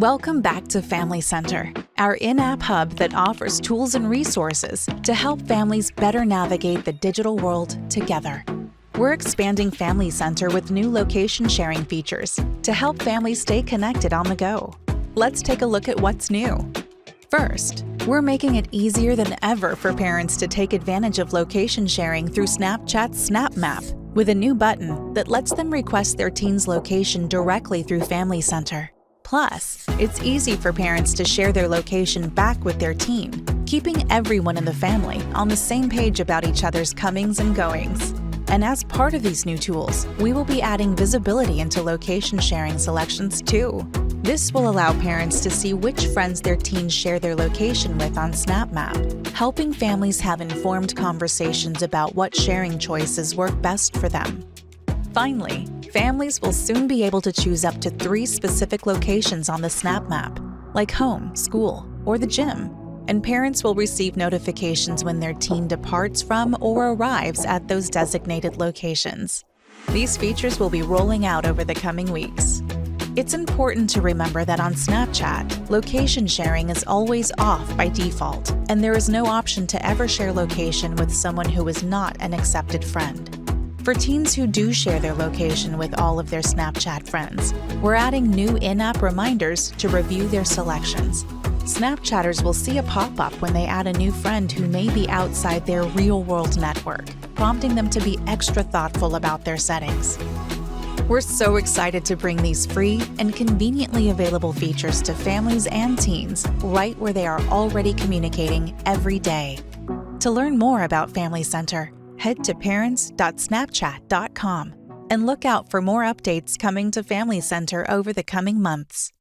Welcome back to Family Center, our in-app hub that offers tools and resources to help families better navigate the digital world together. We're expanding Family Center with new location sharing features to help families stay connected on the go. Let's take a look at what's new. First, we're making it easier than ever for parents to take advantage of location sharing through Snapchat's SnapMap with a new button that lets them request their teen's location directly through Family Center. Plus, it's easy for parents to share their location back with their teen, keeping everyone in the family on the same page about each other's comings and goings. And as part of these new tools, we will be adding visibility into location sharing selections too. This will allow parents to see which friends their teens share their location with on SnapMap, helping families have informed conversations about what sharing choices work best for them. Finally, families will soon be able to choose up to 3 specific locations on the SnapMap, like home, school, or the gym, and parents will receive notifications when their teen departs from or arrives at those designated locations. These features will be rolling out over the coming weeks. It's important to remember that on Snapchat, location sharing is always off by default, and there is no option to ever share location with someone who is not an accepted friend. For teens who do share their location with all of their Snapchat friends, we're adding new in-app reminders to review their selections. Snapchatters will see a pop-up when they add a new friend who may be outside their real-world network, prompting them to be extra thoughtful about their settings. We're so excited to bring these free and conveniently available features to families and teens right where they are already communicating every day. To learn more about Family Center, head to parents.snapchat.com and look out for more updates coming to Family Center over the coming months.